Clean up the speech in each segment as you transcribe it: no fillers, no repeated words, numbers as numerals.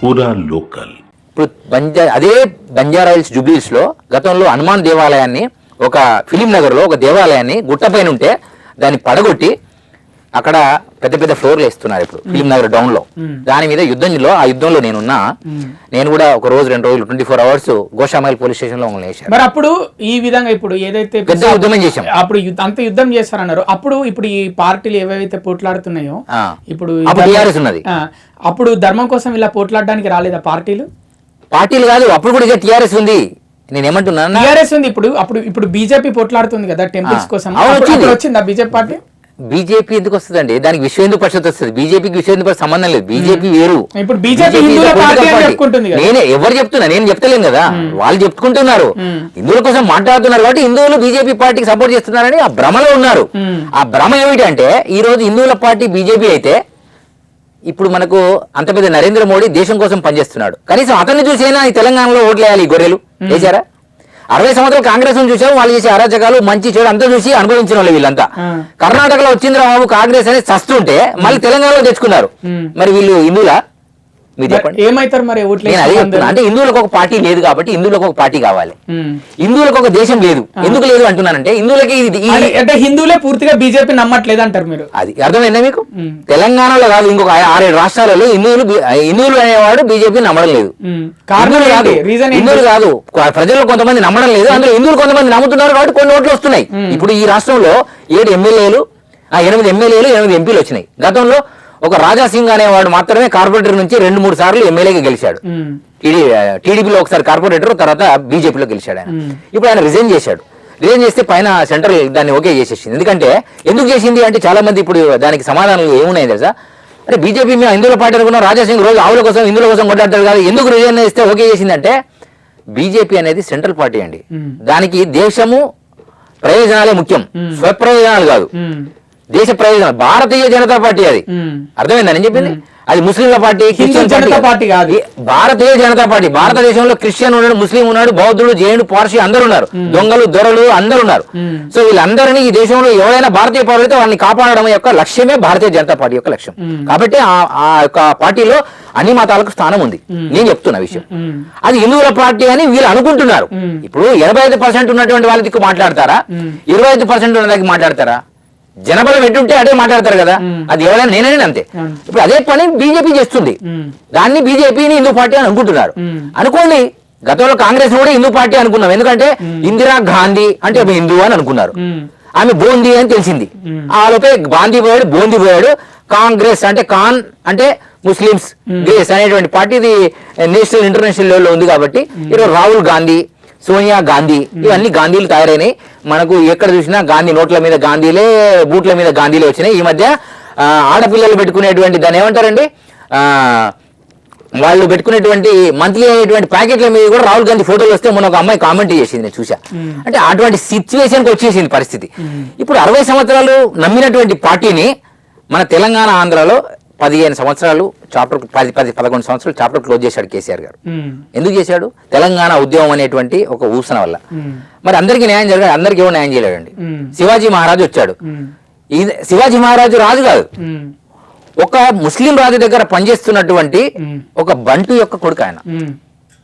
పూరా లోకల్. ఇప్పుడు అదే బంజారా హిల్స్ జూబ్లీస్ లో గతంలో హనుమాన్ దేవాలయాన్ని ఒక ఫిలిం నగర్ లో ఒక దేవాలయాన్ని గుట్టపైన ఉంటే దాన్ని పడగొట్టి అక్కడ పెద్ద పెద్ద ఫ్లోర్లు వేస్తున్నారు ఇప్పుడు ఫిలిం నగర్ డౌన్ లో. దాని మీద ఆ యుద్ధంలో నేను కూడా ఒక రోజు 2 రోజులు 24 hours గోషామైల్ పోలీస్ స్టేషన్ లో వేశాను. మరి అప్పుడు ఈ విధంగా ఇప్పుడు ఏదైతే పెద్ద యుద్ధం చేశాం అప్పుడు అంత యుద్ధం చేస్తారన్నారు. అప్పుడు ఈ పార్టీలు ఏవైతే పోట్లాడుతున్నాయో ఇప్పుడు టీఆర్ఎస్ ఉన్నది, అప్పుడు ధర్మం కోసం ఇలా పోట్లాడడానికి రాలేదా పార్టీలు కాదు, అప్పుడు కూడా టీఆర్ఎస్ ఉంది. నేను ఏమంటున్నాను, టీఆర్ఎస్ ఉంది. ఇప్పుడు బీజేపీ పోట్లాడుతుంది కదా టెంపుల్స్ కోసం, వచ్చిందా బీజేపీ పార్టీ? బీజేపీ ఎందుకు వస్తుందండి? దానికి విశ్వ హిందూ పరిషత్ వస్తుంది. బీజేపీకి విశ్వ హిందూ పరిషత్ సంబంధం లేదు. బీజేపీ వేరు. ఇప్పుడు బీజేపీ ఎవరు చెప్తున్నా, నేను చెప్తలేను కదా, వాళ్ళు చెప్పుకుంటున్నారు. హిందువుల కోసం మాట్లాడుతున్నారు కాబట్టి హిందువులు బీజేపీ పార్టీకి సపోర్ట్ చేస్తున్నారని ఆ భ్రమలో ఉన్నారు. ఆ భ్రమ ఏమిటంటే ఈ రోజు హిందువుల పార్టీ బీజేపీ అయితే ఇప్పుడు మనకు అంత పెద్ద నరేంద్ర మోడీ దేశం కోసం పనిచేస్తున్నాడు. కనీసం అతన్ని చూసైనా ఈ తెలంగాణలో ఓట్లు వేయాలి. గొర్రెలు వేశారా? 60 సంవత్సరాలు కాంగ్రెస్ చూసాము, వాళ్ళు చేసే అరాచకాలు మంచి చెడు అంతా చూసి అనుభవించిన వాళ్ళు వీళ్ళంతా. కర్ణాటకలో వచ్చిందిరా బాబు కాంగ్రెస్ అనేది చస్తుంటే మళ్ళీ తెలంగాణలో తెచ్చుకున్నారు. మరి వీళ్ళు హిందువులా? మీరు చెప్పండి ఏమైతారు మరి? నేను అదే చెప్తున్నా, అంటే హిందువులకు ఒక పార్టీ లేదు కాబట్టి హిందువులకు ఒక పార్టీ కావాలి. హిందువులకు ఒక దేశం లేదు. ఎందుకు లేదు అంటున్నానంటే హిందువులకి అంటే హిందువులే పూర్తిగా బీజేపీ నమ్మట్లేదు అంటారు మీరు. అది అర్థమైందా మీకు? తెలంగాణలో కాదు, ఇంకొక 6-7 రాష్ట్రాలలో హిందువులు అనేవాడు బీజేపీ నమ్మడం లేదు. కారణం కాదు, హిందువులు కాదు, ప్రజలు కొంతమంది నమ్మడం లేదు. అందులో హిందువులు కొంతమంది నమ్ముతున్నారు కాబట్టి కొన్ని ఓట్లు వస్తున్నాయి. ఇప్పుడు ఈ రాష్ట్రంలో 7 ఎమ్మెల్యేలు 8 ఎమ్మెల్యేలు 8 ఎంపీలు వచ్చినాయి. గతంలో ఒక రాజాసింగ్ అనేవాడు మాత్రమే కార్పొరేటర్ నుంచి 2-3 సార్లు ఎమ్మెల్యేగా గెలిచాడు. టీడీపీలో ఒకసారి కార్పొరేటర్, తర్వాత బీజేపీలో గెలిచాడు ఆయన. ఇప్పుడు ఆయన రిజైన్ చేశాడు. రిజైన్ చేస్తే పైన సెంట్రల్ దాన్ని ఓకే చేసేసింది. ఎందుకంటే ఎందుకు చేసింది అంటే చాలా మంది ఇప్పుడు దానికి సమాధానాలు ఏమున్నాయి తెలుసా? అంటే బీజేపీ మేము హిందువుల పార్టీ అనుకున్నాం, రాజాసింగ్ రోజు ఆవుల కోసం హిందువుల కోసం కొట్లాడతాడు కాదు, ఎందుకు రిజైన్ చేస్తే ఓకే చేసిందంటే బీజేపీ అనేది సెంట్రల్ పార్టీ అండి. దానికి దేశము ప్రయోజనాలే ముఖ్యం, స్వప్రయోజనాలు కాదు. దేశ ప్రయోజనం భారతీయ జనతా పార్టీ. అది అర్థమైందని చెప్పింది. అది ముస్లింల పార్టీ, క్రిస్టియన్ జనతా పార్టీ కాదు, భారతీయ జనతా పార్టీ. భారతదేశంలో క్రిస్టియన్ ఉన్నాడు, ముస్లిం ఉన్నాడు, బౌద్ధుడు, జైనుడు, పార్సీ అందరూ ఉన్నారు, దొంగలు దొరలు అందరూ ఉన్నారు. సో వీళ్ళందరినీ ఈ దేశంలో ఎవరైనా భారతీయ పౌరులైతే వాళ్ళని కాపాడడం యొక్క లక్ష్యమే భారతీయ జనతా పార్టీ యొక్క లక్ష్యం. కాబట్టి ఆ యొక్క పార్టీలో అన్ని మతాలకు స్థానం ఉంది. నేను చెప్తున్న విషయం అది హిందువుల పార్టీ అని వీళ్ళు అనుకుంటున్నారు. ఇప్పుడు 85% ఉన్నటువంటి వాళ్ళ దిక్కు మాట్లాడతారా, 25% ఉన్న దగ్గర మాట్లాడతారా? జనబలం ఎటుంటే అదే మాట్లాడతారు కదా. అది ఎవరైనా నేనైనా అంతే. ఇప్పుడు అదే పని బీజేపీ చేస్తుంది. దాన్ని బీజేపీని హిందూ పార్టీ అని అనుకుంటున్నారు. అనుకోండి, గతంలో కాంగ్రెస్ కూడా హిందూ పార్టీ అనుకున్నాం. ఎందుకంటే ఇందిరా గాంధీ అంటే హిందూ అని అనుకున్నారు. ఆమె బోందీ అని తెలిసింది. ఆ లోపే గాంధీ పోయాడు, బోందీ పోయాడు. కాంగ్రెస్ అంటే కాన్ అంటే ముస్లిమ్స్, గ్రేస్ అనేటువంటి పార్టీ ఇది నేషనల్ ఇంటర్నేషనల్ లెవెల్లో ఉంది. కాబట్టి ఈరోజు రాహుల్ గాంధీ, సోనియా గాంధీ, ఇవన్నీ గాంధీలు తయారైనాయి. మనకు ఎక్కడ చూసినా గాంధీ నోట్ల మీద గాంధీలే, బూట్ల మీద గాంధీలే వచ్చినాయి. ఈ మధ్య ఆడపిల్లలు పెట్టుకునేటువంటి దాన్ని ఏమంటారండి, వాళ్ళు పెట్టుకునేటువంటి మంత్లీ అనేటువంటి ప్యాకెట్ల మీద కూడా రాహుల్ గాంధీ ఫోటోలు వస్తే మొన్న ఒక అమ్మాయి కామెంట్ చేసింది, నేను చూసా. అంటే అటువంటి సిచ్యువేషన్కి వచ్చేసింది పరిస్థితి. ఇప్పుడు 60 సంవత్సరాలు నమ్మినటువంటి పార్టీని మన తెలంగాణ ఆంధ్రాలో 15 సంవత్సరాలు చాప్టర్ 11 సంవత్సరాలు చాప్టర్ క్లోజ్ చేశాడు కేసీఆర్ గారు. ఎందుకు చేశాడు? తెలంగాణ ఉద్యమం అనేటువంటి ఒక ఊసన వల్ల. మరి అందరికీ న్యాయం జరగాలి, అందరికీ ఎవరు న్యాయం చేయలేడండి. శివాజీ మహారాజు వచ్చాడు. శివాజీ మహారాజు రాజు కాదు, ఒక ముస్లిం రాజు దగ్గర పనిచేస్తున్నటువంటి ఒక బంటు యొక్క కొడుకు ఆయన.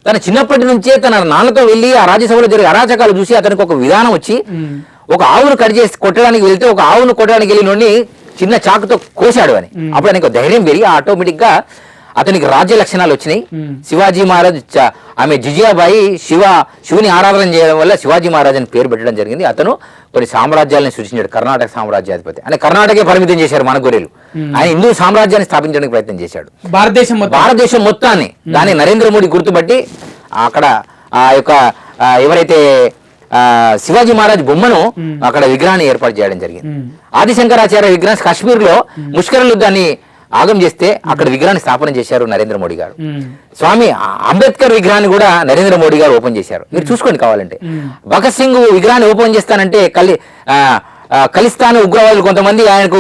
తన చిన్నప్పటి నుంచే తన నాన్నతో వెళ్ళి ఆ రాజ్యసభలో జరిగే అరాచకాలు చూసి అతనికి ఒక విధానం వచ్చి ఒక ఆవును కట్ చేసి కొట్టడానికి వెళ్తే ఒక ఆవును కొట్టడానికి వెళ్ళినోడిని చిన్న చాకుతో కోశాడు అని. అప్పుడు ఆయనకు ధైర్యం పెరిగి ఆటోమేటిక్ గా అతనికి రాజ్య లక్షణాలు వచ్చినాయి. శివాజీ మహారాజ్ ఆమె జిజియాబాయి శివుని ఆరాధన చేయడం వల్ల శివాజీ మహారాజ్ అని పేరు పెట్టడం జరిగింది. అతను కొన్ని సామ్రాజ్యాలను సృష్టించాడు. కర్ణాటక సామ్రాజ్యాధిపతి అంటే కర్ణాటకే పరిమితం చేశారు మన గొర్రెలు. ఆయన హిందూ సామ్రాజ్యాన్ని స్థాపించడానికి ప్రయత్నం చేశాడు, భారతదేశం మొత్తాన్ని. దాన్ని నరేంద్ర మోడీ గుర్తుపట్టి అక్కడ ఆ యొక్క ఎవరైతే శివాజీ మహారాజ్ బొమ్మను అక్కడ విగ్రహాన్ని ఏర్పాటు చేయడం జరిగింది. ఆదిశంకరాచార్య విగ్రహం కాశ్మీర్ లో ముష్కరులు దాన్ని ఆగం చేస్తే అక్కడ విగ్రహాన్ని స్థాపన చేశారు నరేంద్ర మోడీ గారు. స్వామి అంబేద్కర్ విగ్రహాన్ని కూడా నరేంద్ర మోడీ గారు ఓపెన్ చేశారు. మీరు చూసుకోండి కావాలంటే. భగత్ సింగ్ విగ్రహాన్ని ఓపెన్ చేస్తానంటే ఖలిస్తాన్ ఉగ్రవాదులు కొంతమంది ఆయనకు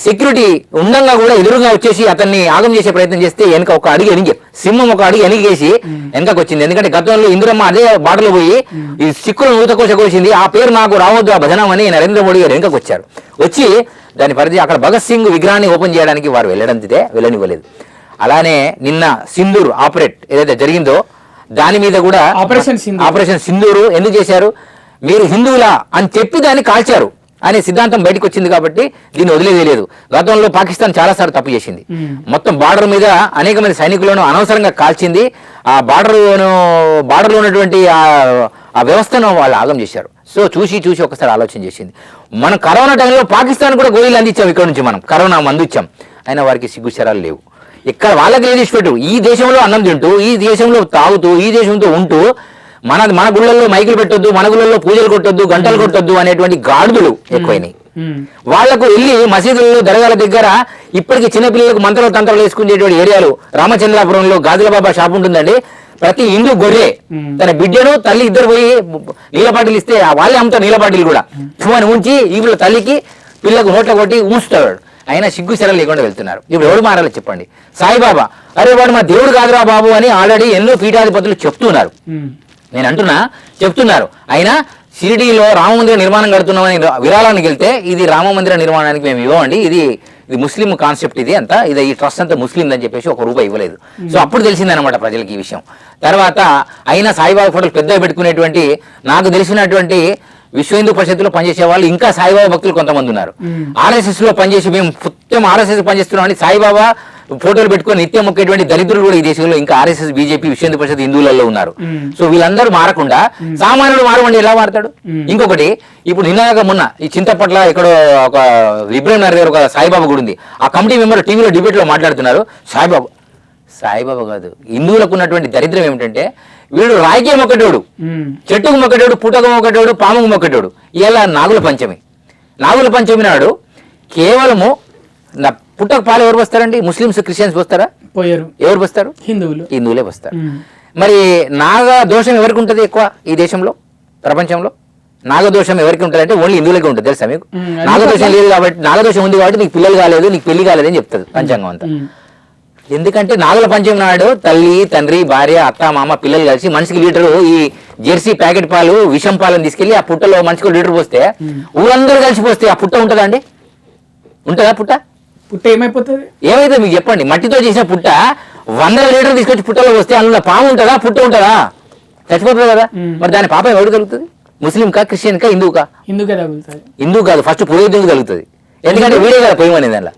సెక్యూరిటీ ఉండంగా కూడా ఎదురుగా వచ్చేసి అతన్ని ఆగం చేసే ప్రయత్నం చేస్తే వెనక ఒక అడుగు ఎనిగి సింహం ఒక అడుగు ఎనిగేసి వెనకకు వచ్చింది. ఎందుకంటే గతంలో ఇందిరమ్మ అదే బాటలో పోయి ఈ సిక్కులను ఊతకోసకొచ్చింది, ఆ పేరు నాకు రావద్దు ఆ భజనం అని నరేంద్ర మోడీ గారు వెనకకు వచ్చారు. వచ్చి దాని పరిధి అక్కడ భగత్ సింగ్ విగ్రహాన్ని ఓపెన్ చేయడానికి వారు వెళ్ళనివ్వలేదు. అలానే నిన్న సింధూర్ ఆపరేట్ ఏదైతే జరిగిందో దాని మీద కూడా ఆపరేషన్ సింధూరు ఎందుకు చేశారు, మీరు హిందువులా అని చెప్పి దాన్ని కాల్చారు అనే సిద్ధాంతం బయటకు వచ్చింది కాబట్టి దీన్ని వదిలేదే లేదు. గతంలో పాకిస్తాన్ చాలాసార్లు తప్పు చేసింది, మొత్తం బార్డర్ మీద అనేక మంది సైనికులను అనవసరంగా కాల్చింది. ఆ బార్డర్లో ఉన్నటువంటి ఆ వ్యవస్థను వాళ్ళు ఆగం చేశారు. సో చూసి ఒకసారి ఆలోచన చేసింది. మనం కరోనా టైంలో పాకిస్తాన్ కూడా గోళీలు అందించాం, ఇక్కడ నుంచి మనం కరోనా మందు ఇచ్చాం, అయినా వారికి సిగ్గుశరాలు లేవు. ఇక్కడ వాళ్ళకి ఏది పెట్టు, ఈ దేశంలో అన్నం తింటూ, ఈ దేశంలో తాగుతూ, ఈ దేశంతో ఉంటూ మన గుళ్ళల్లో మైకులు పెట్టొద్దు, మన గుళ్ళల్లో పూజలు కొట్టొద్దు, గంటలు కొట్టొద్దు అనేటువంటి గాడుదులు ఎక్కువైనాయి. వాళ్లకు వెళ్ళి మసీదుల్లో దర్గాల దగ్గర ఇప్పటికీ చిన్నపిల్లలకు మంత్రాలు తంత్రాలు వేసుకునేటువంటి ఏరియాలు, రామచంద్రాపురంలో గాజుల బాబా షాప్ ఉంటుందండి. ప్రతి హిందూ గొర్రె తన బిడ్డను తల్లి ఇద్దరు పోయి నీళ్ళ బాటిల్ ఇస్తే వాళ్ళే అమ్ముతారు, నీళ్ళ బాటిల్ కూడా అని ఉంచి ఈవిడ తల్లికి పిల్లకు నోట్ల కొట్టి ఉంచుతాడు. అయినా సిగ్గు శరలు లేకుండా వెళ్తున్నారు. ఇప్పుడు ఎవరు మారాలి చెప్పండి? సాయిబాబా, అరే వాడు మా దేవుడు కాదురా బాబు అని ఆల్రెడీ ఎన్నో పీఠాధిపతులు చెప్తున్నారు. అయినా షిరిడీలో రామ మందిర నిర్మాణం కడుతున్నామని విరాళానికి వెళ్తే ఇది రామ మందిర నిర్మాణానికి మేము ఇవ్వండి, ఇది ముస్లిం కాన్సెప్ట్, ఇది ఈ ట్రస్ట్ అంతా ముస్లిం అని చెప్పేసి ₹1 ఇవ్వలేదు. సో అప్పుడు తెలిసిందనమాట ప్రజలకి ఈ విషయం. తర్వాత అయినా సాయిబాబా ఫోటోలు పెద్దగా పెట్టుకునేటువంటి, నాకు తెలిసినటువంటి విశ్వ హిందూ పరిషత్తులో పనిచేసే వాళ్ళు ఇంకా సాయిబాబా భక్తులు కొంతమంది ఉన్నారు. RSS లో పనిచేసి మేము నిత్యం RSS పనిచేస్తున్నామని సాయిబాబా ఫోటోలు పెట్టుకొని నిత్యం మొక్కేటువంటి దళితులు కూడా ఈ దేశంలో ఇంకా RSS, బీజేపీ, విశ్వ హిందూ పరిషత్ హిందువులలో ఉన్నారు. సో వీళ్ళందరూ మారకుండా సామాన్యుడు మారవండి ఎలా మారతాడు? ఇంకొకటి, ఇప్పుడు నిన్నగా మొన్న ఈ చింతపట్ల ఎక్కడో ఒక ఇబ్రహీం నగర్ దగ్గర ఒక సాయిబాబా గుడి ఉంది. ఆ కమిటీ మెంబర్ టీవీలో డిబేట్ లో మాట్లాడుతున్నారు, సాయిబాబా కాదు, హిందువులకు ఉన్నటువంటి దరిద్రం ఏమిటంటే వీడు రాయికే మొక్కటోడు, చెట్టుకు మొక్కటోడు, పుటకు మొక్కటోడు, పాముకు మొక్కటోడు. ఇలా నాగుల పంచమి నాడు కేవలము పుట్టకు పాలు ఎవరు వస్తారండి? ముస్లిమ్స్, క్రిస్టియన్స్ వస్తారా? పోయారు. ఎవరు వస్తారు? హిందువులే వస్తారు. మరి నాగ దోషం ఎవరికి ఉంటుంది ఎక్కువ ఈ దేశంలో, ప్రపంచంలో? నాగదోషం ఎవరికి ఉంటుంది అంటే ఓన్లీ హిందువులకే ఉంటుంది. తెలుసా మీకు? నాగదోషం లేదు కాబట్టి, నాగదోషం ఉంది కాబట్టి నీకు పిల్లలు కాలేదు, నీకు పెళ్లి కాలేదని చెప్తుంది పంచాంగం అంతా. ఎందుకంటే నాగుల పంచమి నాడు తల్లి, తండ్రి, భార్య, అత్త, మామ, పిల్లలు కలిసి మనిషికి లీటరు ఈ జెర్సీ ప్యాకెట్ పాలు, విషం పాలను తీసుకెళ్లి ఆ పుట్టలో మనిషికి లీటర్ పోస్తే ఊరందరూ కలిసి పోస్తే ఆ పుట్ట ఉంటుందా అండి? ఉంటుందా పుట్ట ఏమైపోతుంది? ఏమైతే మీకు చెప్పండి. మట్టితో చేసిన పుట్ట 100 లీటర్లు తీసుకొచ్చి పుట్టలో వస్తే అందులో పాము ఉంటుందా, పుట్ట ఉంటుందా? చచ్చిపోతుంది కదా. మరి దాని పాపం ఎవరు కలుగుతుంది? ముస్లిం కా, క్రిస్టియన్ కా, హిందూ కా? హిందూ కాదు, ఫస్ట్ పురోహితుడికి కలుగుతుంది. ఎందుకంటే వీడే కదా పోయమని దానిలో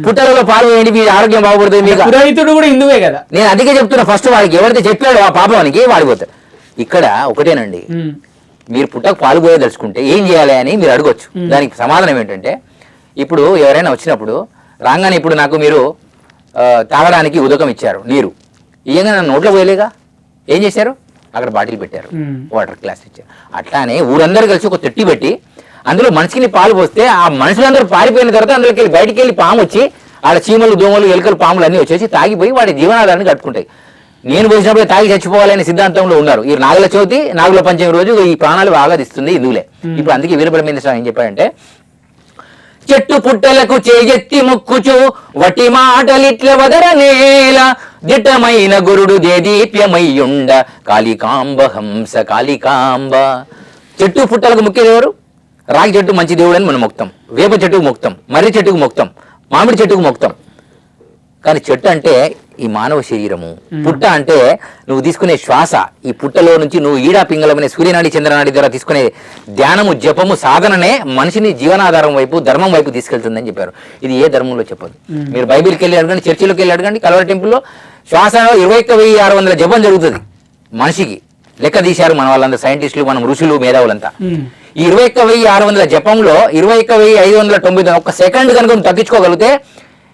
పుట్టలలో పాలు వేయండి, మీ ఆరోగ్యం బాగుపడుతుంది. మీకు పురోహితుడు కూడా హిందువే కదా. నేను అందుకే చెప్తున్నా, ఫస్ట్ వాడికి ఎవరైతే చెప్పాడో ఆ పాపానికి వాడిపోతాడు. ఇక్కడ ఒకటేనండి, మీరు పుట్టకు పాలు పోయదలుచుకుంటే ఏం చేయాలి అని మీరు అడగొచ్చు. దానికి సమాధానం ఏంటంటే, ఇప్పుడు ఎవరైనా వచ్చినప్పుడు రాగానే ఇప్పుడు నాకు మీరు తాగడానికి ఉదకం ఇచ్చారు, నీరు ఇయ్యంగా నన్ను నోట్లో పోయలేగా, ఏం చేశారు? అక్కడ బాటిల్ పెట్టారు, వాటర్ గ్లాస్ ఇచ్చారు. అట్లానే ఊరందరూ కలిసి ఒక తొట్టి పెట్టి అందులో మనిషికి పాలు పోస్తే ఆ మనుషులందరూ పారిపోయిన తర్వాత అందులోకి వెళ్ళి బయటికి వెళ్ళి పాము వచ్చి ఆడ చీమలు, దోమలు, ఎలుకలు, పాములు అన్నీ వచ్చేసి తాగిపోయి వాడి జీవనాధారాన్ని కట్టుకుంటాయి. నేను పోసినప్పుడు తాగి చచ్చిపోవాలనే సిద్ధాంతంలో ఉన్నారు. ఈ నాగుల చవితి, నాగుల పంచమి రోజు ఈ ప్రాణాలు ఆగదిస్తుంది హిందువులే. ఇప్పుడు అందుకే వీరబ్రహ్మేంద్ర స్వామి ఏం చెప్పాడంటే, చెట్టు పుట్టలకు చేజెత్తి మొక్కుచు వటి మాటలిట్ల వదరనేల దిట్టమైన గురుడు దేదీప్యమయ్యుండ కాళికాంబ హంస కాళికాంబ. చెట్టు పుట్టలకు ముఖ్యులు ఎవరు? రాగి చెట్టు మంచి దేవుడు అని మనం మొక్తాం, వేప చెట్టుకు మొక్తాం, మర్రి చెట్టుకు మొక్తాం, మామిడి చెట్టుకు మొక్తాం. కానీ చెట్టు అంటే ఈ మానవ శరీరము, పుట్ట అంటే నువ్వు తీసుకునే శ్వాస. ఈ పుట్టలో నుంచి నువ్వు ఈడా పింగళమనే సూర్యనాడి, చంద్రనాడి ద్వారా తీసుకునే ధ్యానము, జపము, సాధననే మనిషిని జీవనాధారం వైపు, ధర్మం వైపు తీసుకెళ్తుందని చెప్పారు. ఇది ఏ ధర్మంలో చెప్పదు. మీరు బైబిల్కి వెళ్ళి అడగండి, చర్చిలోకి వెళ్ళి అడగండి, కల్వరి టెంపుల్లో శ్వాస 21,600 జపం జరుగుతుంది మనిషికి. లెక్క తీశారు మన వాళ్ళందరూ, సైంటిస్టులు, మనం ఋషులు, మేధావులంతా. ఈ 21,600 జపంలో 21,590 ఒక్క సెకండ్ కనుక నువ్వు తగ్గించుకోగలిగితే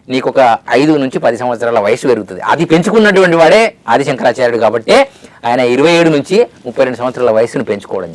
నీకు ఒక 5 నుంచి 10 సంవత్సరాల వయసు పెరుగుతుంది. అది పెంచుకున్నటువంటి వాడే ఆదిశంకరాచార్యుడు. కాబట్టి ఆయన 27 నుంచి 32 సంవత్సరాల వయసును పెంచుకోవడం.